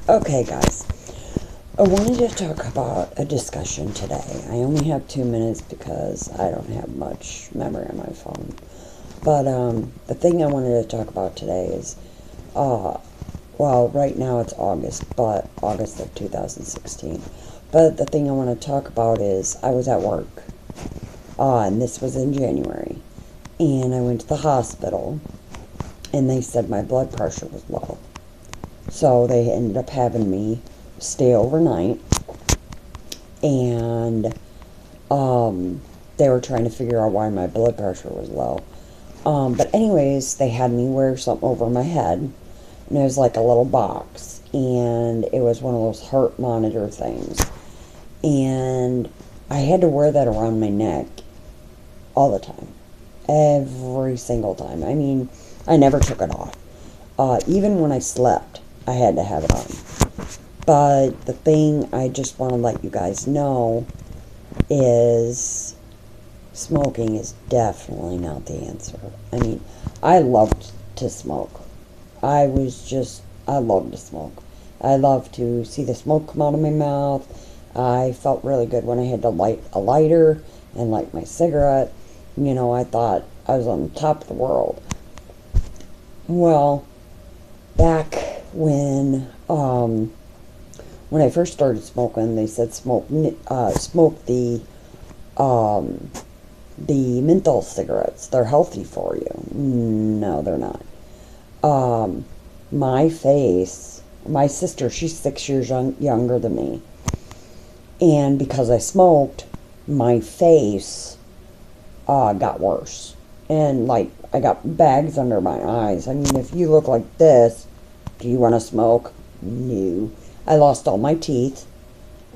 Okay, guys. I wanted to talk about a discussion today. I only have 2 minutes because I don't have much memory on my phone. But the thing I wanted to talk about today is, well, right now it's August, but August of 2016. But the thing I want to talk about is I was at work, and this was in January, and I went to the hospital, and they said my blood pressure was low. So they ended up having me stay overnight, and they were trying to figure out why my blood pressure was low. But anyways, they had me wear something over my head, and it was like a little box, and it was one of those heart monitor things, and I had to wear that around my neck all the time, every single time. I mean, I never took it off. Even when I slept, I had to have it on. But the thing I just want to let you guys know is smoking is definitely not the answer. I mean, I loved to smoke. I loved to smoke. I loved to see the smoke come out of my mouth. I felt really good when I had to light a lighter and light my cigarette. You know, I thought I was on top of the world. Well, back when I first started smoking, they said smoke the menthol cigarettes. They're healthy for you. No, they're not. My sister, she's 6 years younger than me, and because I smoked, my face got worse, and like I got bags under my eyes. I mean, if you look like this, do you want to smoke? No. I lost all my teeth.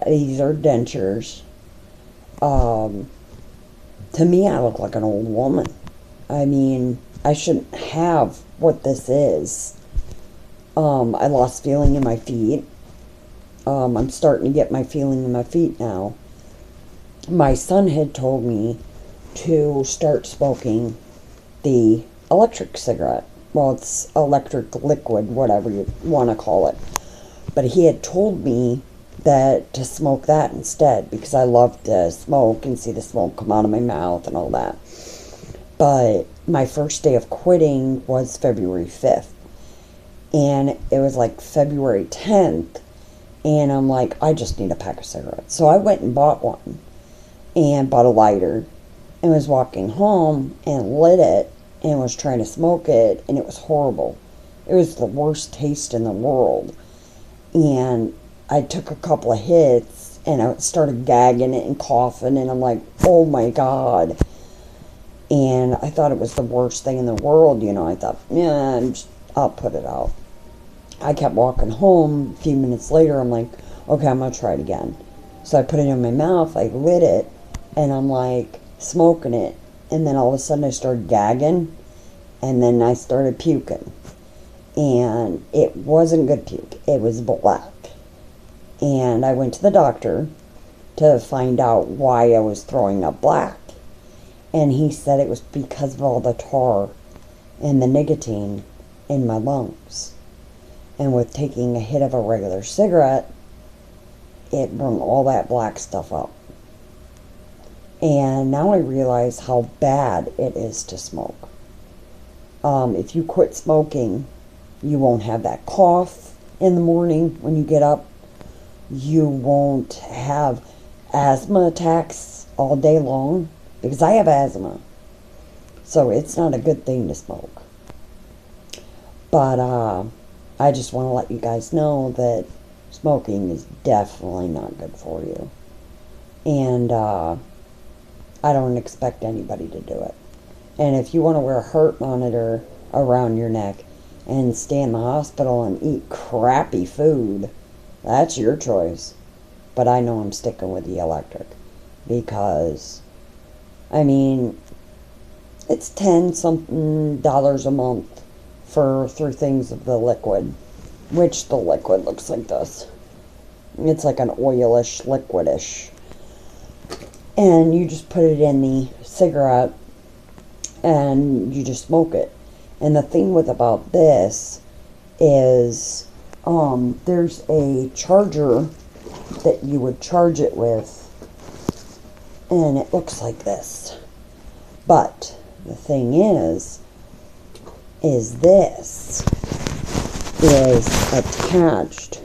These are dentures. To me, I look like an old woman. I mean, I shouldn't have what this is. I lost feeling in my feet. I'm starting to get my feeling in my feet now. My son had told me to start smoking the electric cigarette. Well, it's electric liquid, whatever you want to call it. But he had told me that to smoke that instead, because I love to smoke and see the smoke come out of my mouth and all that. But my first day of quitting was February 5th. And it was like February 10th. And I'm like, I just need a pack of cigarettes. So I went and bought one. And bought a lighter. And was walking home and lit it. And was trying to smoke it. And it was horrible. It was the worst taste in the world. And I took a couple of hits. And I started gagging it and coughing. And I'm like, oh my God. And I thought it was the worst thing in the world. You know, I thought, yeah, I'll put it out. I kept walking home. A few minutes later, I'm like, okay, I'm going to try it again. So I put it in my mouth. I lit it. And I'm like smoking it. And then all of a sudden I started gagging. And then I started puking. And it wasn't good puke. It was black. And I went to the doctor to find out why I was throwing up black. And he said it was because of all the tar and the nicotine in my lungs. And with taking a hit of a regular cigarette, it burned all that black stuff up. And now I realize how bad it is to smoke. If you quit smoking, you won't have that cough in the morning when you get up. You won't have asthma attacks all day long, because I have asthma. So it's not a good thing to smoke. But I just want to let you guys know that smoking is definitely not good for you. And I don't expect anybody to do it. And if you want to wear a heart monitor around your neck and stay in the hospital and eat crappy food, that's your choice. But I know I'm sticking with the electric. Because, I mean, it's $10-something a month for 3 things of the liquid. Which the liquid looks like this. It's like an oilish, liquidish. And you just put it in the cigarette and you just smoke it. And the thing about this is There's a charger that you would charge it with, and it looks like this. But the thing is this is attached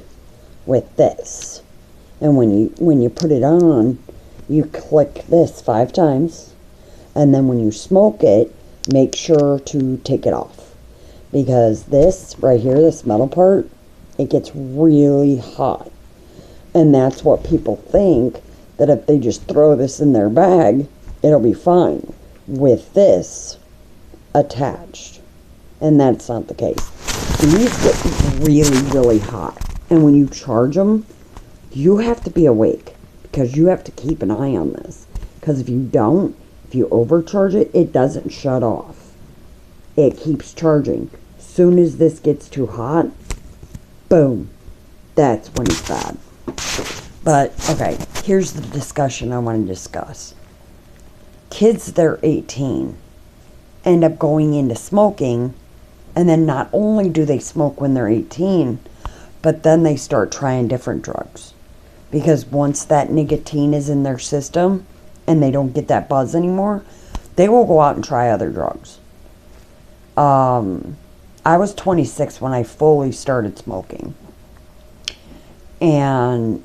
with this. And when you put it on, you click this 5 times, and then when you smoke it, make sure to take it off. Because this right here, this metal part, it gets really hot. And that's what people think, that if they just throw this in their bag, it'll be fine with this attached. And that's not the case. These get really, really hot. And when you charge them, you have to be awake, because you have to keep an eye on this. Because if you don't, if you overcharge it, it doesn't shut off. It keeps charging. As soon as this gets too hot, boom, that's when it's bad. But, okay, here's the discussion I want to discuss. Kids that are 18 end up going into smoking, and then not only do they smoke when they're 18, but then they start trying different drugs. Because once that nicotine is in their system, and they don't get that buzz anymore, they will go out and try other drugs. I was 26 when I fully started smoking. And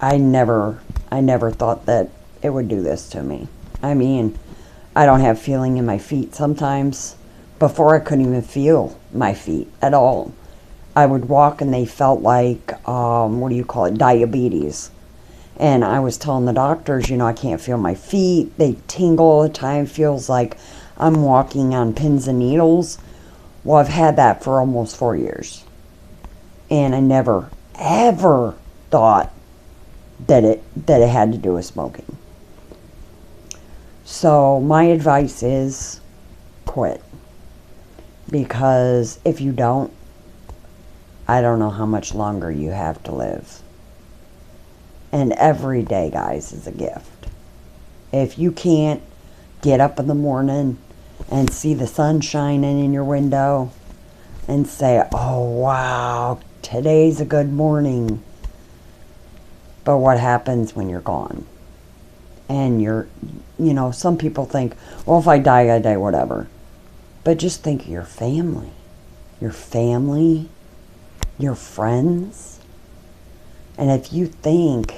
I never thought that it would do this to me. I mean, I don't have feeling in my feet sometimes. Before, I couldn't even feel my feet at all. I would walk and they felt like, diabetes. And I was telling the doctors, I can't feel my feet. They tingle all the time. Feels like I'm walking on pins and needles. Well, I've had that for almost 4 years. And I never, ever thought that it had to do with smoking. So my advice is quit. Because if you don't, I don't know how much longer you have to live. And every day, guys, is a gift. If you can't get up in the morning and see the sun shining in your window and say, oh, wow, today's a good morning. But what happens when you're gone? And some people think, well, if I die, I die, whatever. But just think of your family. Your family, your friends. And if you think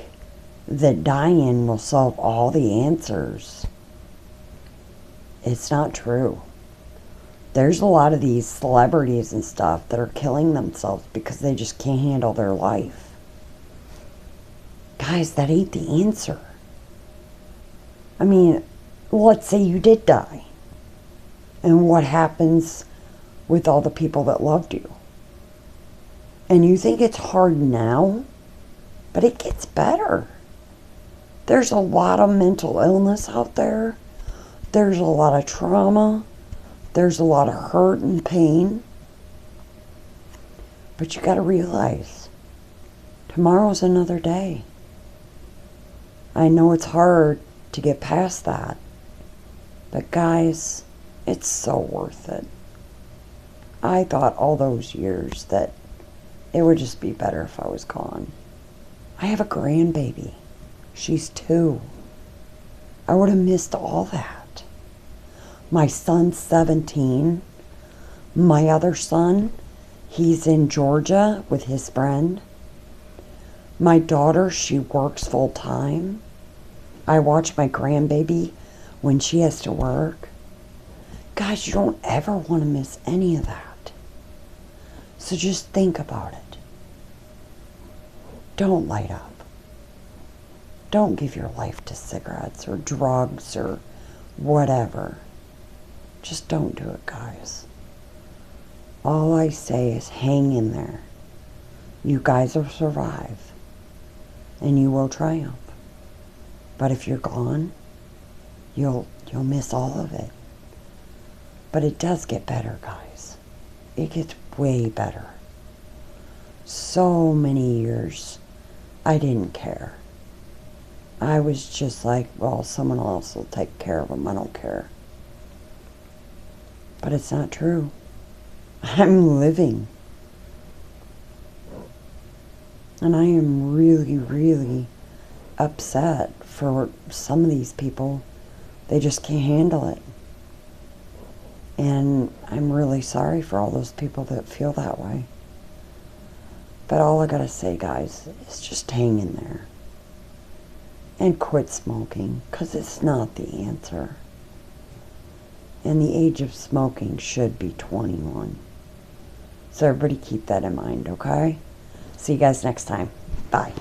that dying will solve all the answers, it's not true. There's a lot of these celebrities and stuff that are killing themselves because they just can't handle their life. Guys, that ain't the answer. I mean, let's say you did die. And what happens with all the people that loved you? And you think it's hard now, but it gets better. There's a lot of mental illness out there. There's a lot of trauma. There's a lot of hurt and pain. But you got to realize, tomorrow's another day. I know it's hard to get past that. But guys, it's so worth it. I thought all those years that it would just be better if I was gone. I have a grandbaby. She's 2. I would have missed all that. My son's 17. My other son, he's in Georgia with his friend. My daughter, she works full time. I watch my grandbaby when she has to work. Guys, you don't ever want to miss any of that. So just think about it. Don't light up. Don't give your life to cigarettes or drugs or whatever. Just don't do it, guys. All I say is hang in there. You guys will survive. And you will triumph. But if you're gone, you'll miss all of it. But it does get better, guys. It gets way better. So many years, I didn't care. I was just like, well, someone else will take care of them. I don't care. But it's not true. I'm living. And I am really, really upset for some of these people. They just can't handle it. And I'm really sorry for all those people that feel that way. But all I gotta say, guys, is just hang in there. And quit smoking, because it's not the answer. And the age of smoking should be 21. So everybody keep that in mind, okay? See you guys next time. Bye.